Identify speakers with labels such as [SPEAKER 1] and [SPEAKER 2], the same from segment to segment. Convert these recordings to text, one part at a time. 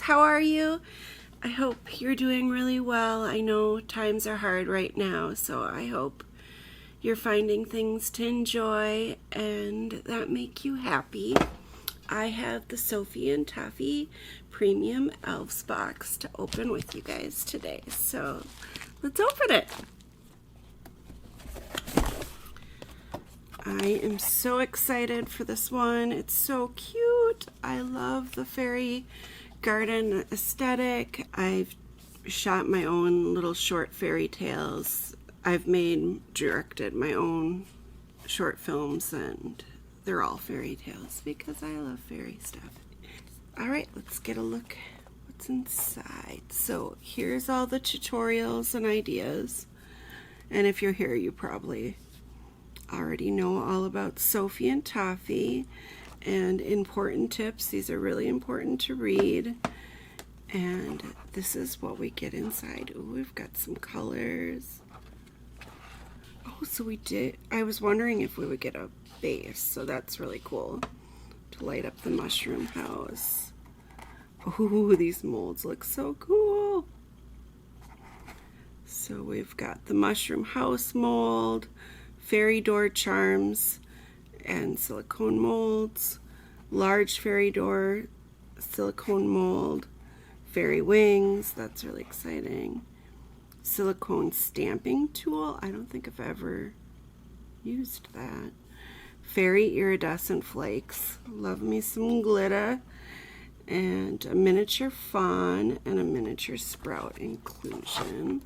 [SPEAKER 1] how are you? I hope you're doing really well. I know times are hard right now, so I hope you're finding things to enjoy and that make you happy. I have the Sophie Toffee Premium Elves box to open with you guys today, so let's open it. I am so excited for this one. It's so cute. I love the fairy garden aesthetic. I've shot my own little short fairy tales. I've directed my own short films, and they're all fairy tales because I love fairy stuff. All right, let's get a look what's inside. So here's all the tutorials and ideas. And if you're here, you probably already know all about Sophie and Toffee and important tips. These are really important to read. And this is what we get inside. Ooh, we've got some colors. Oh, so I was wondering if we would get a base, so that's really cool to light up the mushroom house. Ooh, these molds look so cool. So we've got the mushroom house mold, fairy door charms and silicone molds, large fairy door silicone mold, fairy wings, that's really exciting, silicone stamping tool, I don't think I've ever used that, fairy iridescent flakes, love me some glitter, and a miniature fawn and a miniature sprout inclusion.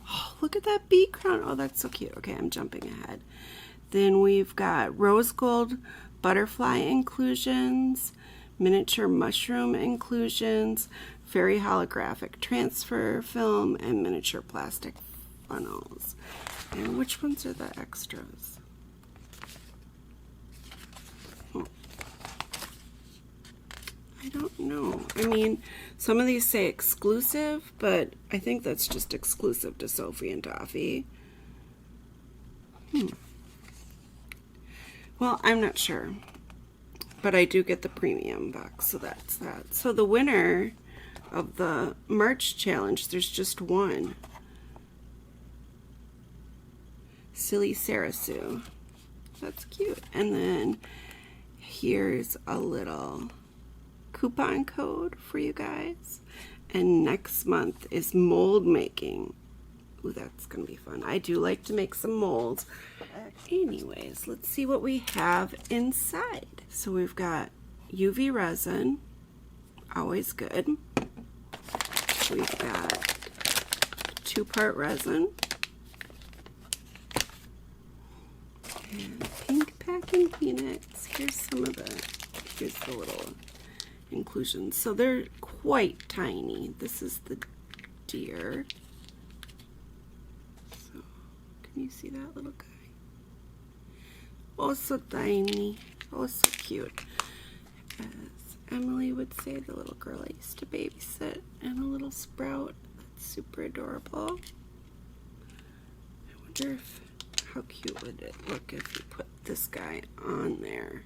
[SPEAKER 1] Oh, look at that bee crown. Oh, that's so cute. Okay, I'm jumping ahead. Then we've got rose gold butterfly inclusions, miniature mushroom inclusions, fairy holographic transfer film, and miniature plastic funnels. And which ones are the extras? Oh. I don't know. I mean, some of these say exclusive, but I think that's just exclusive to Sophie and Toffee. Well, I'm not sure, but I do get the premium box, so that's that. So the winner of the March challenge, there's just one. Silly Sarasu. That's cute. And then here's a little coupon code for you guys. And next month is mold making. Ooh, that's gonna be fun. I do like to make some molds. Anyways, let's see what we have inside. So we've got UV resin, always good. We've got 2-part resin. And pink packing peanuts. Here's the little inclusions. So they're quite tiny. This is the deer. So can you see that little guy? Oh, so tiny. Oh, so cute. As Emily would say, the little girl I used to babysit, and a little sprout. That's super adorable. I wonder how cute would it look if you put this guy on there?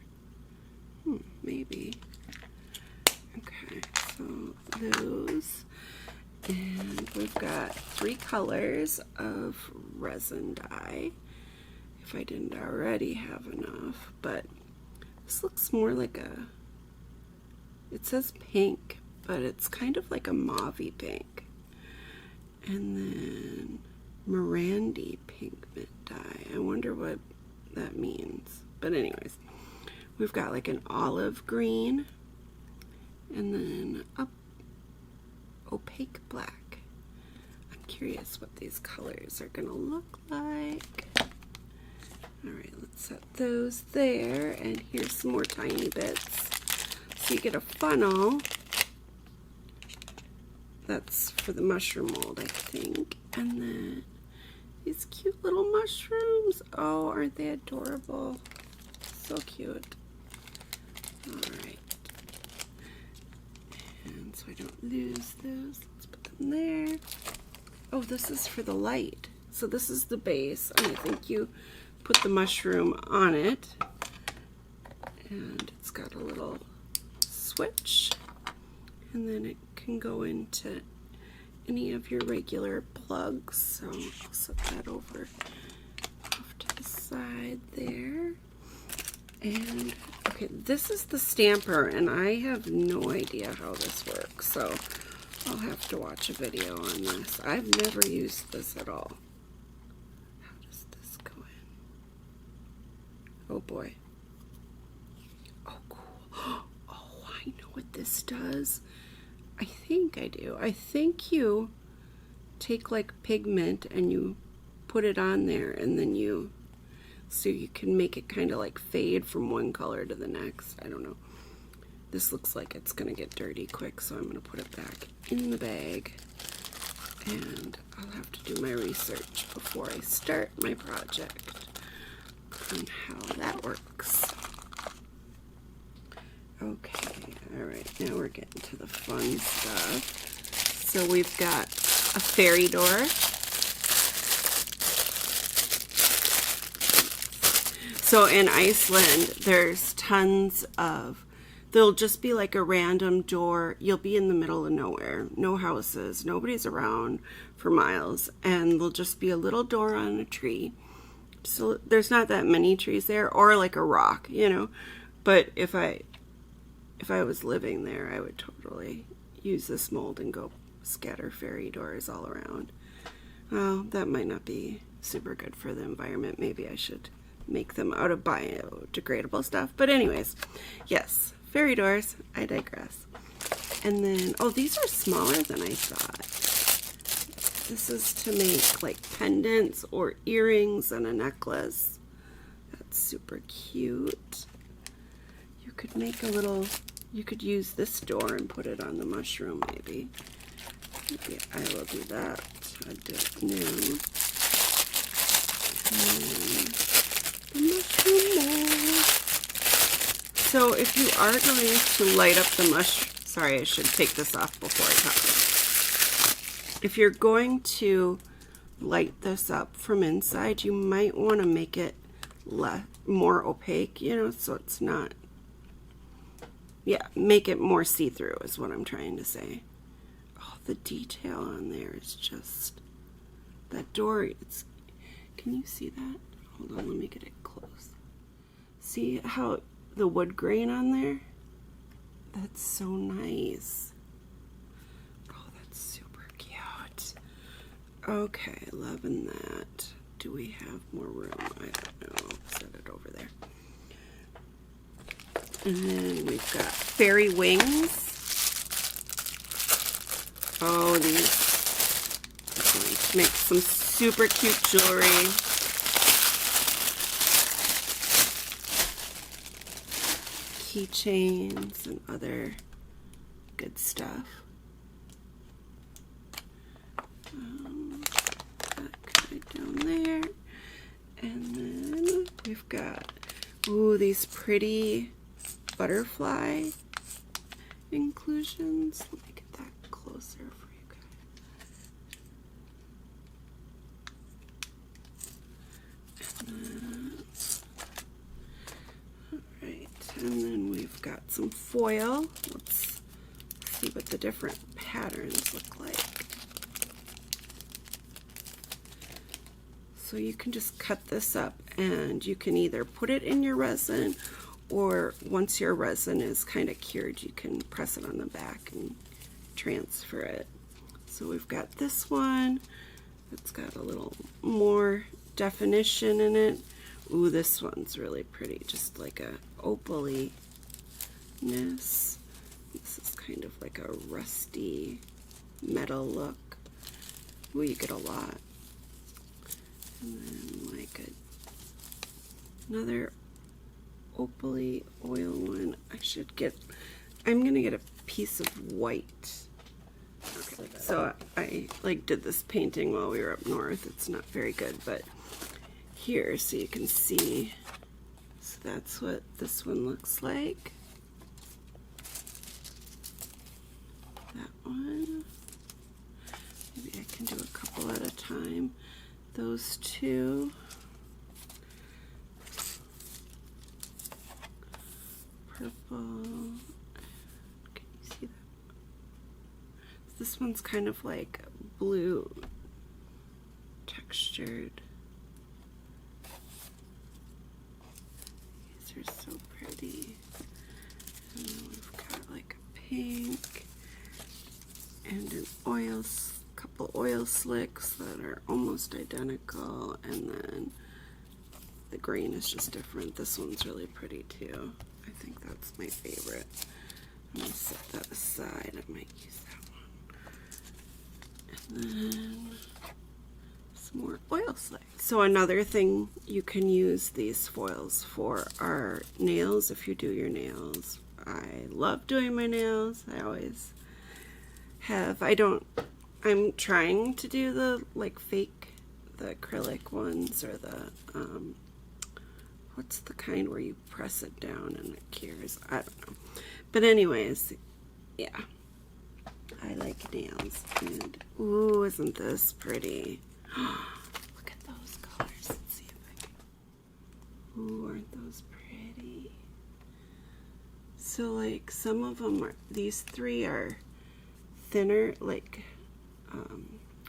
[SPEAKER 1] Maybe. Okay, so those. And we've got 3 colors of resin dye, if I didn't already have enough, but this looks more like it says pink, but it's kind of like a mauve-y pink. And then Mirandy pigment dye. I wonder what that means. But anyways, we've got like an olive green, and then opaque black. I'm curious what these colors are gonna look like. All right, let's set those there, and here's some more tiny bits. So you get a funnel. That's for the mushroom mold, I think. And then these cute little mushrooms. Oh, aren't they adorable? So cute. All right. And so I don't lose those, let's put them there. Oh, this is for the light. So this is the base, and I think you put the mushroom on it, and it's got a little switch, and then it can go into any of your regular plugs. So I'll set that over off to the side there. And okay, this is the stamper, and I have no idea how this works, so I'll have to watch a video on this. I've never used this at all. How does this go in? Oh boy. Oh, cool. Oh, I know what this does. I think I do. I think you take like pigment and you put it on there, and then so you can make it kind of like fade from one color to the next. I don't know. This looks like it's gonna get dirty quick, so I'm gonna put it back in the bag, and I'll have to do my research before I start my project on how that works. Okay, all right, now we're getting to the fun stuff. So we've got a fairy door. So in Iceland, there's tons of, there'll just be like a random door. You'll be in the middle of nowhere, no houses, nobody's around for miles, and there'll just be a little door on a tree. So there's not that many trees there, or like a rock, you know. But if I was living there, I would totally use this mold and go scatter fairy doors all around. Well, that might not be super good for the environment. Maybe I should make them out of biodegradable stuff. But anyways, yes, fairy doors. I digress. And then, oh, these are smaller than I thought. This is to make like pendants or earrings and a necklace. That's super cute. You could make a little, you could use this door and put it on the mushroom maybe. Maybe I will do that. I don't know. The mushroom mold. So if you are going to light up the mushroom, sorry, I should take this off before I talk. If you're going to light this up from inside, you might want to make it more opaque, you know, so it's not, yeah, make it more see-through is what I'm trying to say. Oh, the detail on there is just, that door, it's, can you see that? Hold on, let me get it close. See how the wood grain on there? That's so nice. Oh, that's super cute. Okay, loving that. Do we have more room? I don't know. Set it over there. And then we've got fairy wings. Oh, these are going to make some super cute jewelry. Keychains and other good stuff. That guy down there. And then we've got, ooh, these pretty butterfly inclusions. Let me get that closer for you guys. And then we've got some foil. Let's see what the different patterns look like. So you can just cut this up and you can either put it in your resin, or once your resin is kind of cured, you can press it on the back and transfer it. So we've got this one. It's got a little more definition in it. Ooh, this one's really pretty, just like a opaliness. This is kind of like a rusty metal look. Ooh, you get a lot. And then like another opaly oil one. I'm gonna get a piece of white. Okay, so I like did this painting while we were up north. It's not very good, but here, so you can see. So that's what this one looks like. That one. Maybe I can do a couple at a time. Those two. Purple. Can you see that? This one's kind of like blue textured. These are so pretty. And then we've got like a pink and an oil, couple oil slicks that are almost identical, and then the green is just different. This one's really pretty too. I think that's my favorite. I'm gonna set that aside. I might use that one. And then some more oil slicks. So another thing you can use these foils for are nails if you do your nails. I love doing my nails. I always have. I'm trying to do the like fake, the acrylic ones, or the what's the kind where you press it down and it cures? I don't know. But anyways, yeah, I like nails. And ooh, isn't this pretty? Look at those colors. Let's see if I can. Ooh, aren't those pretty? So like some of them are, these three are thinner, like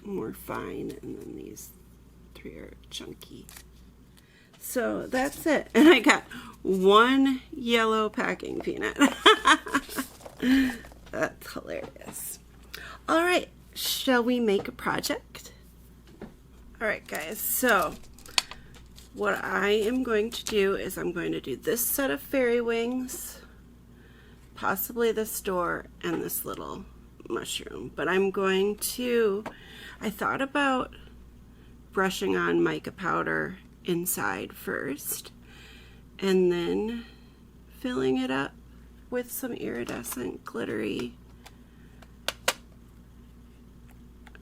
[SPEAKER 1] more fine, and then these three are chunky. So that's it. And I got one yellow packing peanut. That's hilarious. All right, shall we make a project? All right, guys, so what I am going to do is I'm going to do this set of fairy wings, possibly this door, and this little mushroom. But I'm going to, I thought about brushing on mica powder inside first, and then filling it up with some iridescent glittery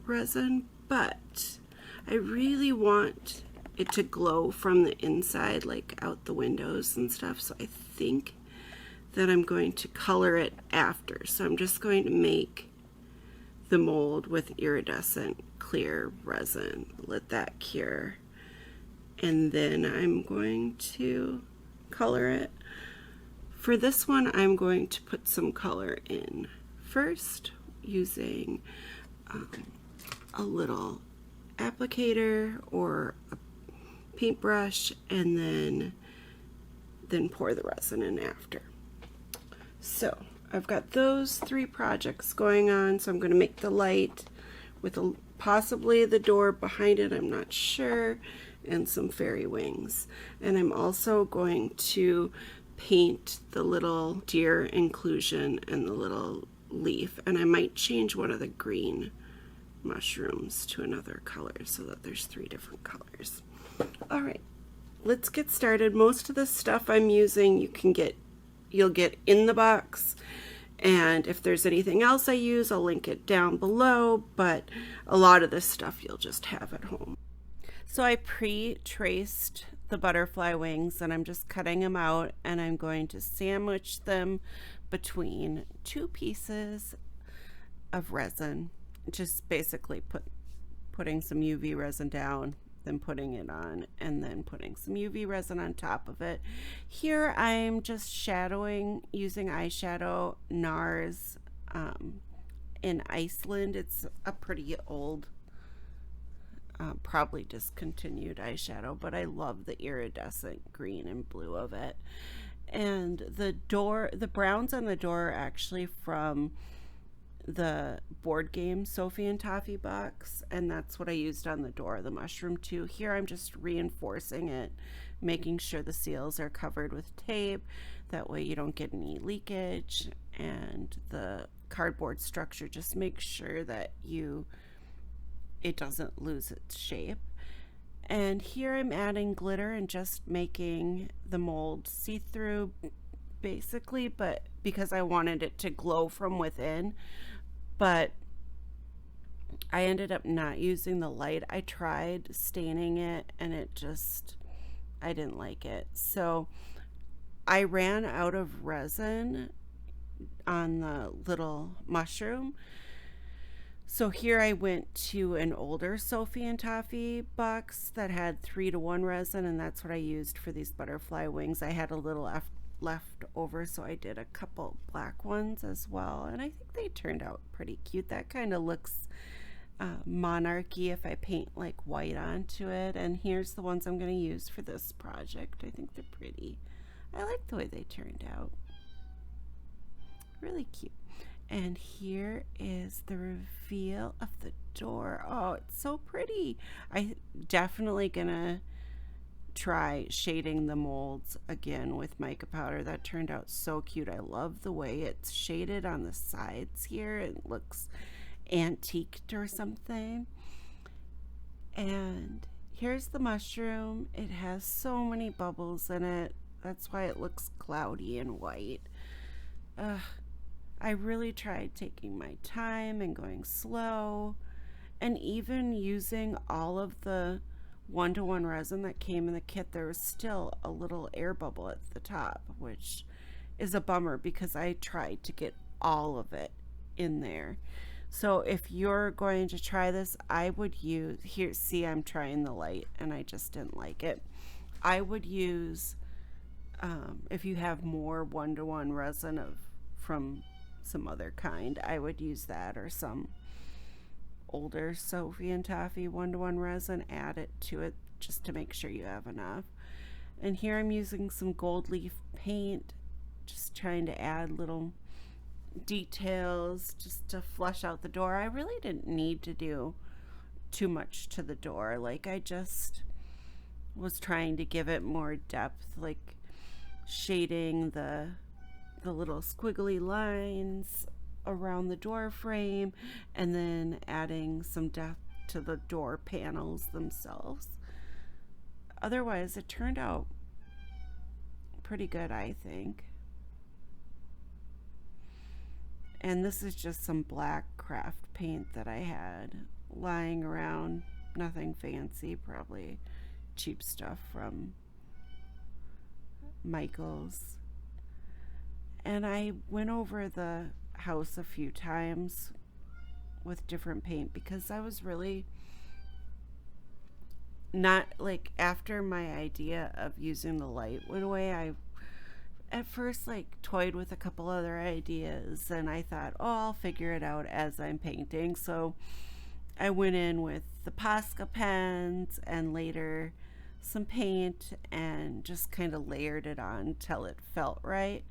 [SPEAKER 1] resin, but I really want it to glow from the inside, like out the windows and stuff, so I think that I'm going to color it after. So I'm just going to make the mold with iridescent clear resin, let that cure, and then I'm going to color it. For this one, I'm going to put some color in first using a little applicator or a paintbrush, and then pour the resin in after. So I've got those three projects going on. So I'm going to make the light with possibly the door behind it, I'm not sure, and some fairy wings. And I'm also going to paint the little deer inclusion and the little leaf, and I might change one of the green mushrooms to another color so that there's three different colors. All right, let's get started. Most of the stuff I'm using you'll get in the box, and if there's anything else I use, I'll link it down below, but a lot of this stuff you'll just have at home. So I pre-traced the butterfly wings, and I'm just cutting them out, and I'm going to sandwich them between two pieces of resin, just basically putting some UV resin down, then putting it on, and then putting some UV resin on top of it. Here I'm just shadowing using eyeshadow NARS in Iceland. It's a pretty old, probably discontinued eyeshadow, but I love the iridescent green and blue of it. And the browns on the door are actually from the board game Sophie and Toffee box, and that's what I used on the door, the mushroom too. Here I'm just reinforcing it, making sure the seals are covered with tape, that way you don't get any leakage, and the cardboard structure, just make sure that it doesn't lose its shape. And here I'm adding glitter and just making the mold see-through basically, but because I wanted it to glow from within. But I ended up not using the light. I tried staining it, and I didn't like it. So I ran out of resin on the little mushroom. So here I went to an older Sophie and Toffee box that had 3:1 resin, and that's what I used for these butterfly wings. I had a little left over, so I did a couple black ones as well, and I think they turned out pretty cute. That kind of looks monarchy if I paint like white onto it. And here's the ones I'm going to use for this project. I think they're pretty. I like the way they turned out. Really cute. And here is the reveal of the door. Oh, it's so pretty. I definitely gonna try shading the molds again with mica powder. That turned out so cute. I love the way it's shaded on the sides here. It looks antiqued or something. And here's the mushroom. It has so many bubbles in it. That's why it looks cloudy and white. I really tried taking my time and going slow, and even using all of the one-to-one resin that came in the kit, there was still a little air bubble at the top, which is a bummer because I tried to get all of it in there. So if you're going to try this, I would use, here, see, I'm trying the light and I just didn't like it. I would use, if you have more one-to-one resin from some other kind, I would use that, or some older Sophie Toffee one-to-one resin. Add it to it just to make sure you have enough. And here I'm using some gold leaf paint, just trying to add little details just to flush out the door. I really didn't need to do too much to the door. Like, I just was trying to give it more depth, like shading the little squiggly lines around the door frame, and then adding some depth to the door panels themselves. Otherwise, it turned out pretty good, I think. And this is just some black craft paint that I had lying around. Nothing fancy, probably cheap stuff from Michael's. And I went over the house a few times with different paint because I was really not, like, after my idea of using the light went away, I at first like toyed with a couple other ideas, and I thought, oh, I'll figure it out as I'm painting. So I went in with the Posca pens and later some paint and just kind of layered it on till it felt right.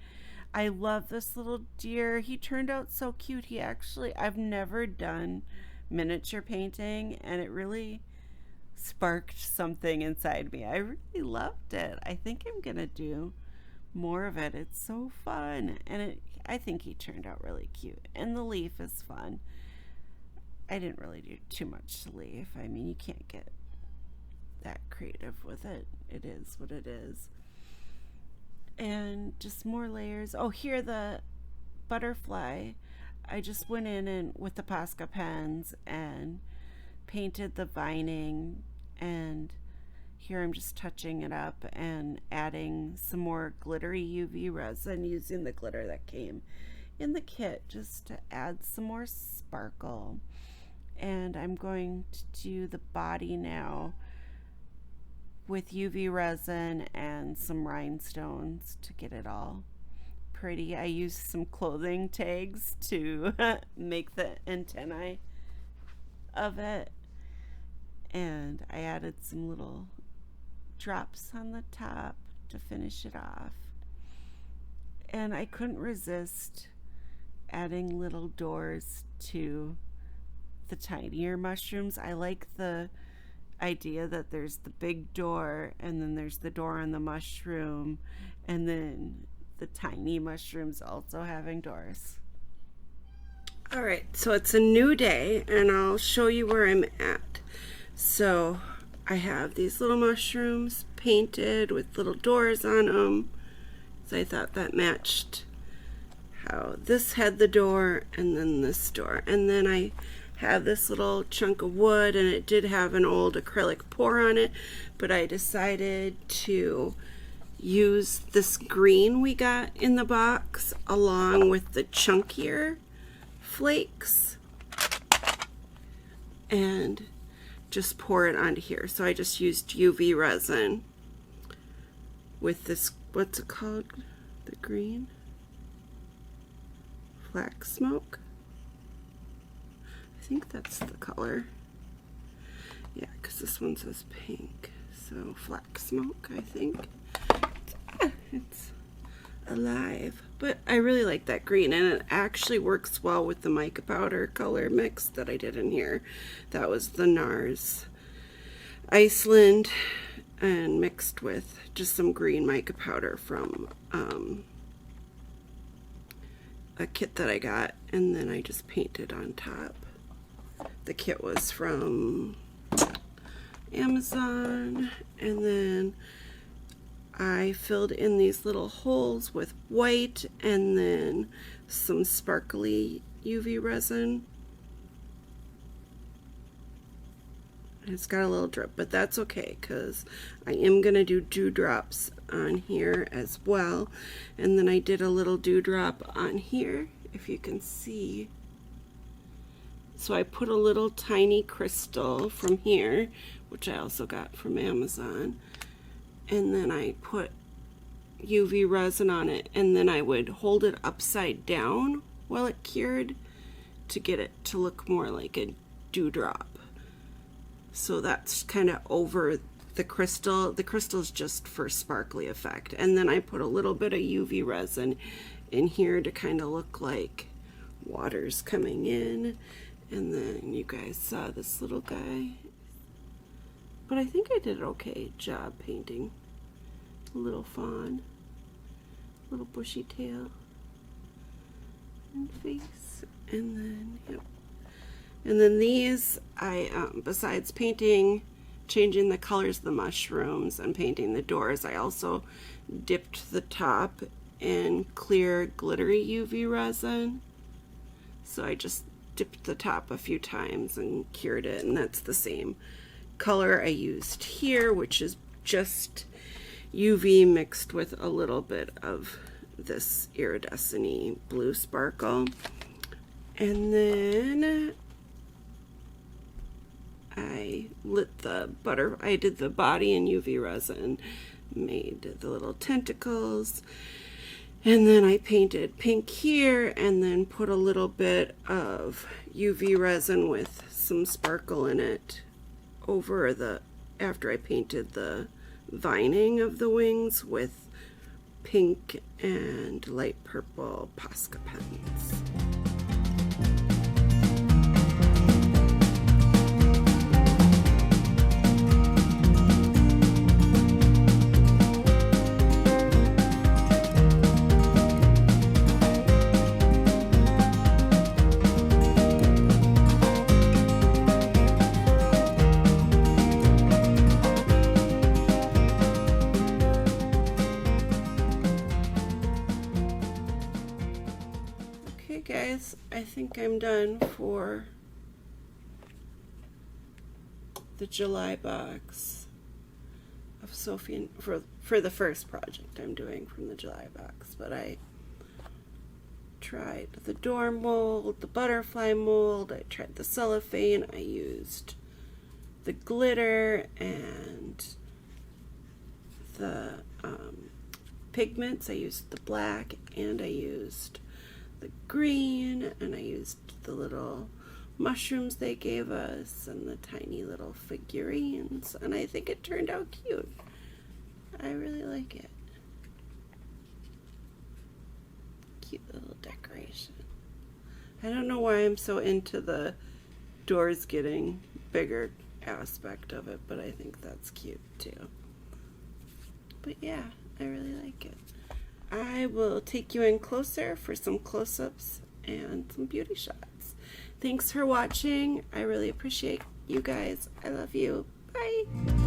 [SPEAKER 1] I love this little deer. He turned out so cute. He actually, I've never done miniature painting, and it really sparked something inside me. I really loved it. I think I'm gonna do more of it. It's so fun, and I think he turned out really cute, and the leaf is fun. I didn't really do too much to leaf. I mean, you can't get that creative with it. It is what it is. And just more layers. Oh, here, the butterfly. I just went in and with the Posca pens and painted the vining, and here I'm just touching it up and adding some more glittery UV resin using the glitter that came in the kit just to add some more sparkle. And I'm going to do the body now with UV resin and some rhinestones to get it all pretty. I used some clothing tags to make the antennae of it, and I added some little drops on the top to finish it off. And I couldn't resist adding little doors to the tinier mushrooms. I like the idea that there's the big door, and then there's the door on the mushroom, and then the tiny mushrooms also having doors. All right, so it's a new day, and I'll show you where I'm at. So I have these little mushrooms painted with little doors on them, so I thought that matched how this had the door and then this door. And then I have this little chunk of wood, and it did have an old acrylic pour on it, but I decided to use this green we got in the box along with the chunkier flakes and just pour it onto here. So I just used UV resin with this, what's it called? the green, flax smoke. I think that's the color. Yeah, because this one says pink. So flax smoke, I think. It's alive. But I really like that green, and it actually works well with the mica powder color mix that I did in here. That was the NARS Iceland, and mixed with just some green mica powder from a kit that I got, and then I just painted on top. The kit was from Amazon, and then I filled in these little holes with white and then some sparkly UV resin. It's got a little drip, but that's okay because I am going to do dewdrops on here as well. And then I did a little dewdrop on here, if you can see. So I put a little tiny crystal from here, which I also got from Amazon. And then I put UV resin on it, and then I would hold it upside down while it cured to get it to look more like a dewdrop. So that's kind of over the crystal. The crystal is just for sparkly effect. And then I put a little bit of UV resin in here to kind of look like water's coming in. And then you guys saw this little guy. But I think I did an okay job painting. A little fawn, little bushy tail, and face, and then, yep. And then these, I, besides painting, changing the colors of the mushrooms and painting the doors, I also dipped the top in clear glittery UV resin. So I just dipped the top a few times and cured it, and that's the same color I used here, which is just UV mixed with a little bit of this iridescent-y blue sparkle. And then I lit the I did the body in UV resin, made the little tentacles, and then I painted pink here, and then put a little bit of UV resin with some sparkle in it over the, after I painted the vining of the wings with pink and light purple Posca pens. Guys, I think I'm done for the July box of Sophie, for the first project I'm doing from the July box. But I tried the door mold, the butterfly mold, I tried the cellophane, I used the glitter and the pigments. I used the black and I used the green, and I used the little mushrooms they gave us and the tiny little figurines, and I think it turned out cute. I really like it. Cute little decoration. I don't know why I'm so into the doors getting bigger aspect of it, but I think that's cute too. But yeah, I really like it. I will take you in closer for some close-ups and some beauty shots. Thanks for watching. I really appreciate you guys. I love you. Bye.